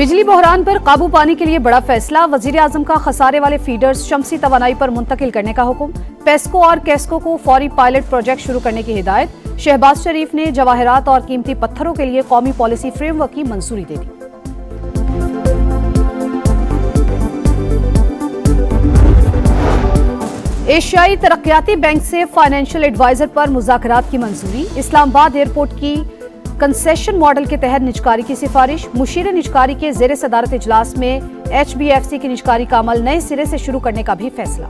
बिजली बहरान पर काबू पाने के लिए बड़ा फैसला। वजीर आजम का खसारे वाले फीडर्स शमसी तवानाई पर मुंतकिल करने का हुक्म। पेस्को और केस्को को फौरी पायलट प्रोजेक्ट शुरू करने की हिदायत। शहबाज शरीफ ने जवाहरात और कीमती पत्थरों के लिए कौमी पॉलिसी फ्रेमवर्क की मंजूरी दे दी। एशियाई तरक्याती बैंक से फाइनेंशियल एडवाइजर पर मुज़ाकरात की मंजूरी। इस्लामाबाद एयरपोर्ट की कंसेशन मॉडल के तहत निजकारी की सिफारिश। मुशीर निजकारी के जेर सदारत इजलास में HBFC की निजकारी का अमल नए सिरे से शुरू करने का भी फैसला।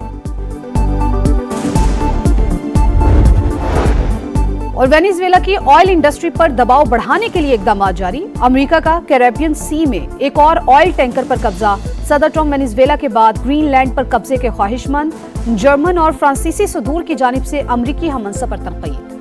और वेनेजुएला की ऑयल इंडस्ट्री पर दबाव बढ़ाने के लिए इकदाम जारी। अमेरिका का कैरेबियन सी में एक और ऑयल टैंकर पर कब्जा। सदर ट्रंप वेनेजुएला के बाद ग्रीनलैंड पर कब्जे के ख्वाहिशमंद। जर्मन और फ्रांसीसी सदूर की जानिब से अमरीकी हममंसब पर तनकीद।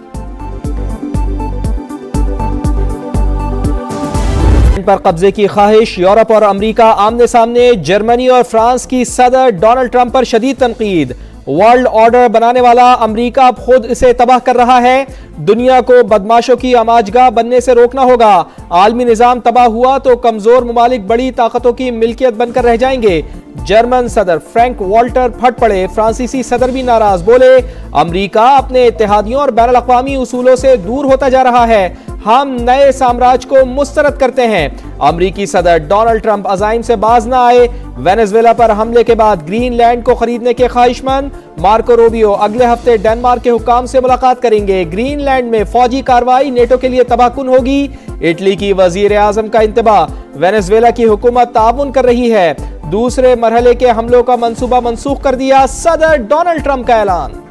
पर कब्जे की ख्वाहिश। यूरोप और अमेरिका आमने सामने। जर्मनी और फ्रांस की सदर डोनाल्ड ट्रंप पर शदीद तनकीद। वर्ल्ड ऑर्डर बनाने वाला अमेरिका अब खुद इसे तबाह कर रहा है। दुनिया को बदमाशों की आमाजगाह बनने से रोकना होगा। आलमी निजाम तबाह हुआ तो कमजोर मुमालिक बड़ी ताकतों की मिल्कियत बनकर रह जाएंगे। जर्मन सदर फ्रैंक वॉल्टर फट पड़े। फ्रांसीसी सदर भी नाराज। बोले अमेरिका अपने इत्तेहादियों और बैनुल अक़वामी उसूलों से दूर होता जा रहा है। हम नए साम्राज्य को मुस्तरद करते हैं। अमेरिकी सदर डोनाल्ड ट्रंप अज़ाइम से बाज न आए। वेनेजुएला पर हमले के बाद ग्रीनलैंड को खरीदने के ख्वाहिशमंद। मार्को रूबियो अगले हफ्ते डेनमार्क के हुक्काम से मुलाकात करेंगे। ग्रीनलैंड में फौजी कार्रवाई नेटो के लिए तबाहकुन होगी। इटली की वजीर आजम का इंतबाह। वेनेजुएला की हुकूमत ताउन कर रही है। दूसरे मरहले के हमलों का मंसूबा मंसूख कर दिया। सदर डोनाल्ड ट्रंप का ऐलान।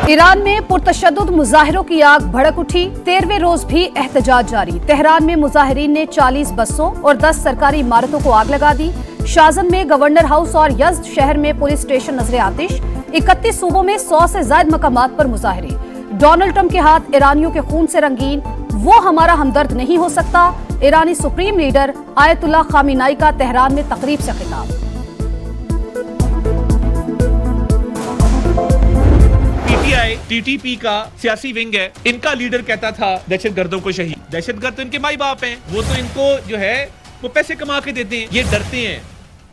ईरान में पुरतशद्दुद मुजाहिरों की आग भड़क उठी। 13वें रोज भी एहतजाज जारी। तेहरान में मुजाहिरीन ने 40 बसों और 10 सरकारी इमारतों को आग लगा दी। शाज़न में गवर्नर हाउस और यज़्द शहर में पुलिस स्टेशन नजरे आतिश। 31 सूबों में 100 से ज्यादा मकामात पर मुजाहिरे। डोनाल्ड ट्रंप के हाथ ईरानियों के खून से रंगीन। वो हमारा हमदर्द नहीं हो सकता। ईरानी सुप्रीम लीडर आयतुल्लाह खामेनी का तेहरान में तकरीब से खिताब। TTP का सियासी विंग है। इनका लीडर कहता था दहशतगर्दों को शहीद। दहशतगर्द तो इनके माई बाप हैं। वो तो इनको जो है वो पैसे कमा के देते हैं। ये डरते हैं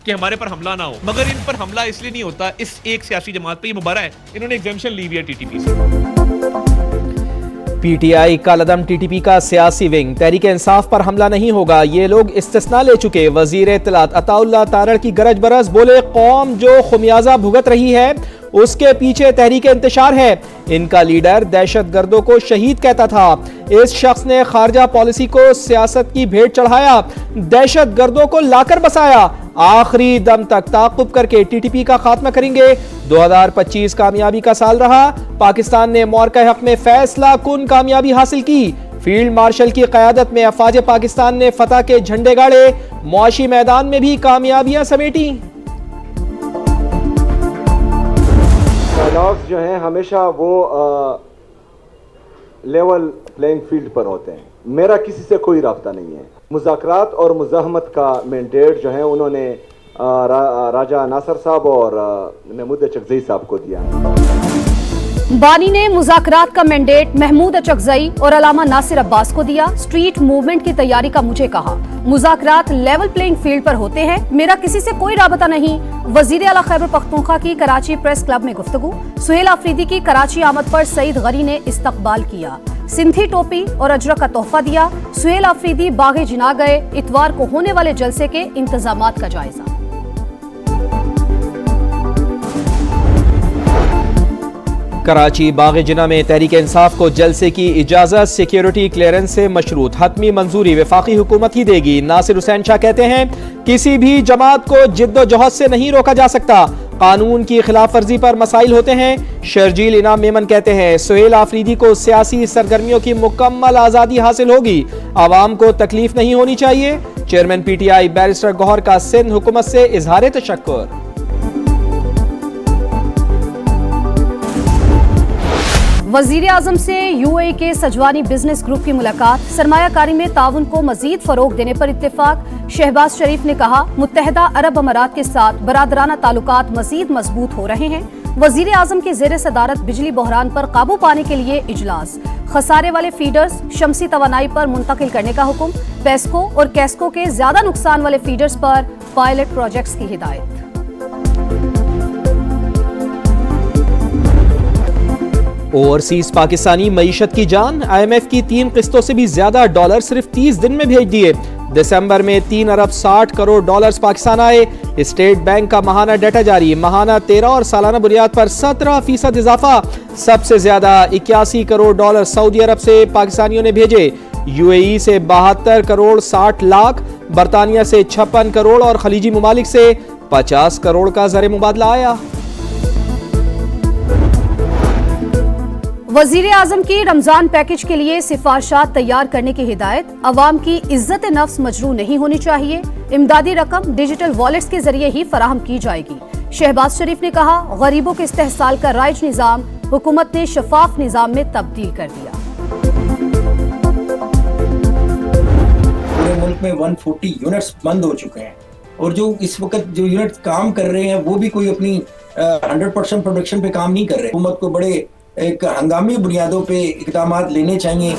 कि हमारे पर हमला ना हो, मगर इन पर हमला इसलिए नहीं होता। इस एक सियासी जमात पे ये मुबारक है, इन्होंने एग्जेम्पशन ली हुई है TTP से। PTI का लदम TTP का सियासी विंग। तहरीक इंसाफ पर हमला नहीं होगा, ये लोग इस्तिस्ना ले चुके। वजीर इत्तलात अताउल्लाह तारड़ की गरज बरस। बोले कौम जो खुमियाजा भुगत रही है उसके पीछे तहरीक इंतशार है। इनका लीडर दहशतगर्दों को शहीद कहता था। इस शख्स ने खारजा पॉलिसी को सियासत की भेंट चढ़ाया। दहशतगर्दों को लाकर बसाया। आखिरी दम तक ताक़ुब करके TTP का खात्मा करेंगे। 2025 कामयाबी का साल रहा। पाकिस्तान ने मौक़े हक में फैसला कुन कामयाबी हासिल की। फील्ड मार्शल की क़यादत में अफ़वाज पाकिस्तान ने फतह के झंडे गाड़े। मुआशी मैदान में भी कामयाबियां समेटी। डायलॉग्स जो हैं हमेशा वो लेवल प्लेइंग फील्ड पर होते हैं। मेरा किसी से कोई राब्ता नहीं है। मुज़ाकरात और मुज़ाहमत का मैंडेट जो है उन्होंने राजा नासर साहब और महमूद अचकज़ई साहब को दिया है। बानी ने मुज़ाकरात का मैंडेट महमूद अचकज़ई और अलामा नासिर अब्बास को दिया। स्ट्रीट मूवमेंट की तैयारी का मुझे कहा। मुज़ाकरात लेवल प्लेइंग फील्ड पर होते हैं। मेरा किसी से कोई राबता नहीं। वज़ीर आला खैबर पख्तूनख्वा की कराची प्रेस क्लब में गुफ्तगू। सुहेल आफरीदी की कराची आमद पर सईद गनी ने इस्तकबाल किया। सिंथी टोपी और अजरक का तोहफा दिया। सुहेल आफरीदी बागे जिना गए। इतवार को होने वाले जलसे के इंतजामात का जायजा। कराची बाग़े जिना में तहरीक इंसाफ को जलसे की इजाजत सिक्योरिटी क्लियरेंस से मशरूत। हतमी मंजूरी वफाकी हुकूमत ही देगी। नासिर हुसैन शाह कहते हैं किसी भी जमात को जिद्दोजहद से नहीं रोका जा सकता। कानून की खिलाफ वर्जी पर मसाइल होते हैं। शर्जील इनाम मेमन कहते हैं सुहेल आफरीदी को सियासी सरगर्मियों की मुकम्मल आज़ादी हासिल होगी। आवाम को तकलीफ नहीं होनी चाहिए। चेयरमैन PTI बैरिस्टर गौहर का सिंध हुकूमत से इजहार तशक्कुर। वजीर आजम से UAE के सजवानी बिजनेस ग्रुप की मुलाकात। सरमायाकारी में ताउन को मजीद फरोग देने पर इत्तेफाक। शहबाज शरीफ ने कहा मुत्तहदा अरब अमारात के साथ बरादराना ताल्लुकात मजीद मजबूत हो रहे हैं। वजीर आजम की जेर सदारत बिजली बहरान पर काबू पाने के लिए इजलास। खसारे वाले फीडर्स शमसी तवानाई पर मुंतकिल करने का हुक्म। पेस्को और कैस्को के ज्यादा नुकसान वाले फीडर्स पर पायलट प्रोजेक्ट्स की हिदायत। ओवरसीज पाकिस्तानी मईशत की जान, IMF की 3 किस्तों से भी ज्यादा डॉलर सिर्फ 30 दिन में भेज दिए। दिसंबर में 3 अरब 60 करोड़ डॉलर्स पाकिस्तान आए। स्टेट बैंक का माहाना डाटा जारी, माहाना 13 और सालाना बुनियाद पर 17% इजाफा। सबसे ज्यादा 81 करोड़ डॉलर सऊदी अरब से पाकिस्तानियों ने भेजे। UAE से 72 करोड़ 60 लाख, बरतानिया से 56 करोड़ और खलीजी ममालिक से 50 करोड़ का ज़र मुबादला आया। वजीर आजम की रमजान पैकेज के लिए सिफारिशात तैयार करने की हिदायत। अवाम की इज्जत नफ्स मजरू नहीं होनी चाहिए। इमदादी रकम डिजिटल वॉलेट्स के जरिए ही फराहम की जाएगी। शहबाज शरीफ ने कहा, गरीबों के इस्तेहसाल का राइज निजाम हुकूमत ने शफाफ निजाम में तब्दील कर दिया। पूरे मुल्क में 140 यूनिट्स बंद हो चुके हैं और जो इस वक्त जो यूनिट काम कर रहे हैं वो भी कोई अपनी 100% प्रोडक्शन पे काम नहीं कर रहे। हुकूमत को बड़े एक हंगामी बुनियादों पे इक़दामात लेने चाहिए।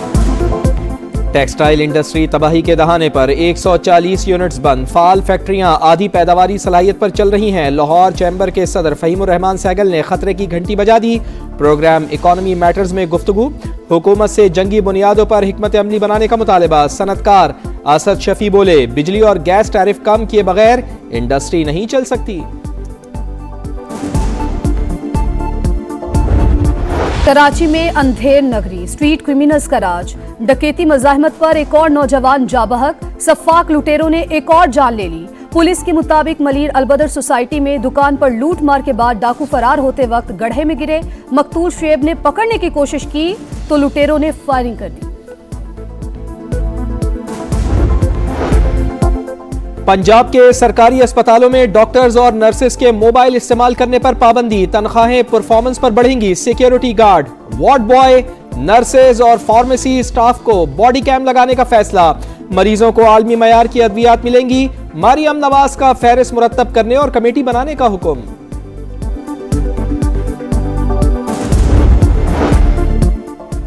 टेक्सटाइल इंडस्ट्री तबाही के दहाने पर 140 यूनिट्स बंद। फाल फैक्ट्रियां आधी पैदावारी सलाहियत पर चल रही हैं। लाहौर चैम्बर के सदर फहीमुर रहमान सहगल ने खतरे की घंटी बजा दी। प्रोग्राम इकोनॉमी मैटर्स में गुफ्तगू। हुकूमत से जंगी बुनियादों पर हिकमत अमली बनाने का मुतालबा। सनतकार असद शफी बोले, बिजली और गैस टैरिफ कम किए बगैर इंडस्ट्री नहीं चल सकती। कराची में अंधेर नगरी, स्ट्रीट क्रिमिनल्स का राज। डकैती मज़ाहमत पर एक और नौजवान जाबहक। सफाक लुटेरों ने एक और जान ले ली। पुलिस के मुताबिक मलीर अलबदर सोसाइटी में दुकान पर लूट मार के बाद डाकू फरार होते वक्त गड्ढे में गिरे। मकतूल शुएब ने पकड़ने की कोशिश की तो लुटेरों ने फायरिंग कर दी। पंजाब के सरकारी अस्पतालों में डॉक्टर्स और नर्सेस के मोबाइल इस्तेमाल करने पर पाबंदी। तनख्वाहें परफॉर्मेंस पर बढ़ेंगी। Security guard, ward boy, nurses और फार्मेसी स्टाफ को बॉडी कैम लगाने का फैसला। मरीजों को आलमी मयार की अद्वियात मिलेंगी। मरियम नवाज का फहरिस्त मुरत्तब करने और कमेटी बनाने का हुक्म।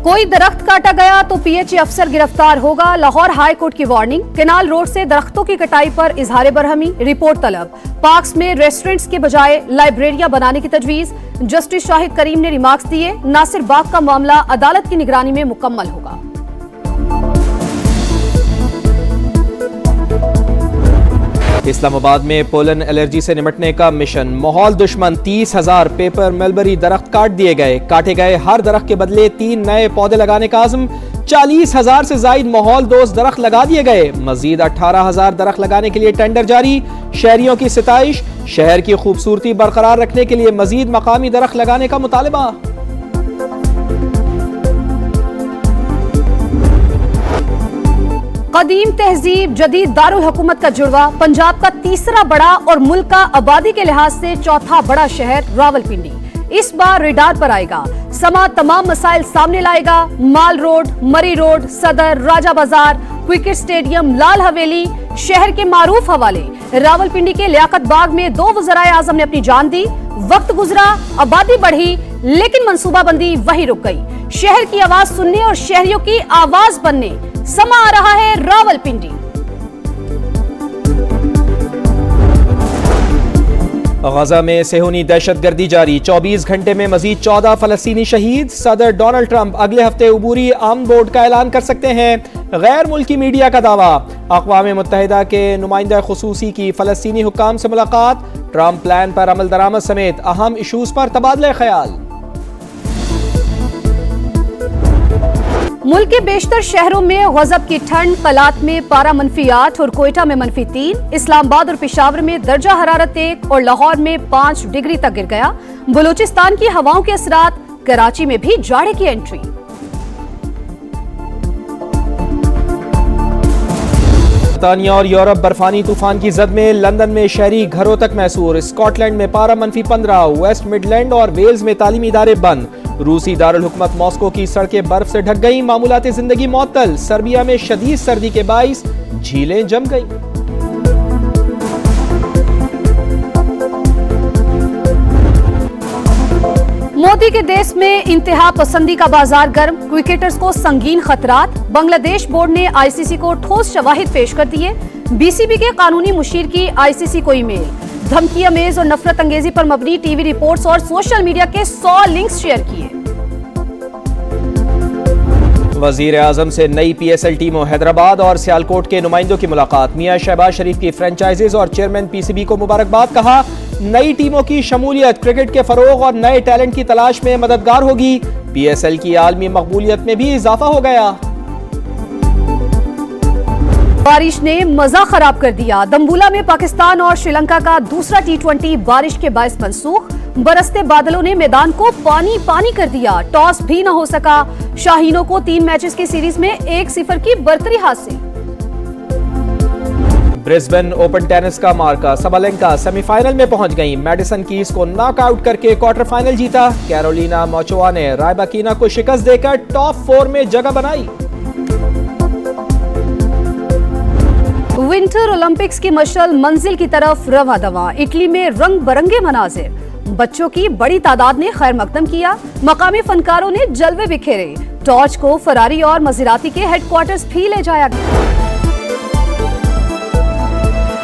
कोई दरख्त काटा गया तो PHA अफसर गिरफ्तार होगा। लाहौर हाई कोर्ट की वार्निंग। केनाल रोड से दरख्तों की कटाई पर इजहार बरहमी। रिपोर्ट तलब। पार्क्स में रेस्टोरेंट्स के बजाय लाइब्रेरियां बनाने की तजवीज। जस्टिस शाहिद करीम ने रिमार्क्स दिए, नासिर बाग का मामला अदालत की निगरानी में मुकम्मल होगा। इस्लामाबाद में पोलन एलर्जी से निपटने का मिशन। माहौल दुश्मन 30,000 पेपर मलबरी दरख्त काट दिए गए। काटे गए हर दरख्त के बदले 3 नए पौधे लगाने का आज़म। 40,000 से जायद माहौल दोस्त दरख्त लगा दिए गए। मजीद 18,000 दरख्त लगाने के लिए टेंडर जारी। शहरियों की सिताइश। शहर की खूबसूरती बरकरार रखने के लिए मजीद मकामी दरख्त लगाने का मुतालबा। कदीम तहजीब जदीद दारुल हुकूमत का जुड़वा। पंजाब का तीसरा बड़ा और मुल्क का आबादी के लिहाज से चौथा बड़ा शहर रावलपिंडी इस बार रेडार पर आएगा। समा तमाम मसाइल सामने लाएगा। माल रोड, मरी रोड, सदर, राजा बाजार, क्रिकेट स्टेडियम, लाल हवेली, शहर के मारूफ हवाले। रावलपिंडी के लियाकत बाग में 2 वज़राए आज़म ने अपनी जान दी। वक्त गुजरा, आबादी बढ़ी, लेकिन मंसूबाबंदी वहीं रुक गई। शहर की आवाज सुनने और शहरियों की आवाज बनने समा आ रहा है रावलपिंडी। गजा में सेहूनी दहशतगर्दी जारी। 24 घंटे में मजीद 14 फलस्तीनी शहीद। सदर डोनाल्ड ट्रंप अगले हफ्ते उबूरी आम बोर्ड का ऐलान कर सकते हैं। गैर मुल्की मीडिया का दावा। अक़वाम मुत्तहिदा के नुमाइंदा खुसूसी की फलस्तीनी हुक्काम से मुलाकात। ट्रंप प्लान पर अमल दरामद समेत अहम इशूज पर तबादला ख्याल। मुल्क के बेशतर शहरों में गजब की ठंड। कलात में पारा -8 और कोयटा में -3। इस्लामाबाद और पेशावर में दर्जा हरारत 1 और लाहौर में 5 डिग्री तक गिर गया। बलूचिस्तान की हवाओं के असरात। कराची में भी जाड़े की एंट्री। बरतानिया और यूरोप बर्फानी तूफान की जद में। लंदन में शहरी घरों तक मैसूर। स्कॉटलैंड में पारा -15। वेस्ट मिडलैंड और वेल्स में तालीमी इदारे बंद। रूसी दारुल हुकूमत मॉस्को की सड़कें बर्फ से ढक गईं। मामूलात जिंदगी मुअत्तल। सर्बिया में शदीद सर्दी के बाइस झीलें जम गईं। मोदी के देश में इंतहा पसंदी का बाजार गर्म, क्रिकेटर्स को संगीन खतरात। बांग्लादेश बोर्ड ने आईसीसी को ठोस शवाहिद पेश कर दिए। बीसीबी के कानूनी मुशीर की आईसीसी को ईमेल। धमकी अमेज और नफरत अंगेजी पर मबनी टीवी रिपोर्ट्स और सोशल मीडिया के 100 लिंक्स शेयर किए। वजीर आजम से नई पीएसएल टीमों हैदराबाद और सियालकोट के नुमाइंदों की मुलाकात। मियां शहबाज शरीफ की फ्रेंचाइजीज और चेयरमैन पीसीबी को मुबारकबाद। कहा, नई टीमों की शमूलियत क्रिकेट के फरोग और नए टैलेंट की तलाश में मददगार होगी। पीएसएल की आलमी मकबूलियत में भी इजाफा हो गया। बारिश ने मजा खराब कर दिया। दम्बुला में पाकिस्तान और श्रीलंका का दूसरा टी20 बारिश के बायस मनसूख। बरसते बादलों ने मैदान को पानी पानी कर दिया। टॉस भी न हो सका। शाहीनों को 3 मैचेस की सीरीज में 1-0 की बरतरी हासिल। ब्रिस्बेन ओपन टेनिस का मार्का। सबलेंका सेमीफाइनल में पहुंच गईं। मैडिसन कीज को नॉकआउट करके क्वार्टर फाइनल जीता। कैरोलिना मोचोवा ने रायबाकिना को शिकस्त देकर टॉप 4 में जगह बनाई। विंटर ओलंपिक्स की मशल मंजिल की तरफ रवा दवा। इटली में रंग बरंगे मनाजिर। बच्चों की बड़ी तादाद ने खैर मकदम किया। मकामी फनकारों ने जलवे बिखेरे। टॉर्च को फरारी और मजिराती के हेडक्वार्टर्स भी ले जाया गया।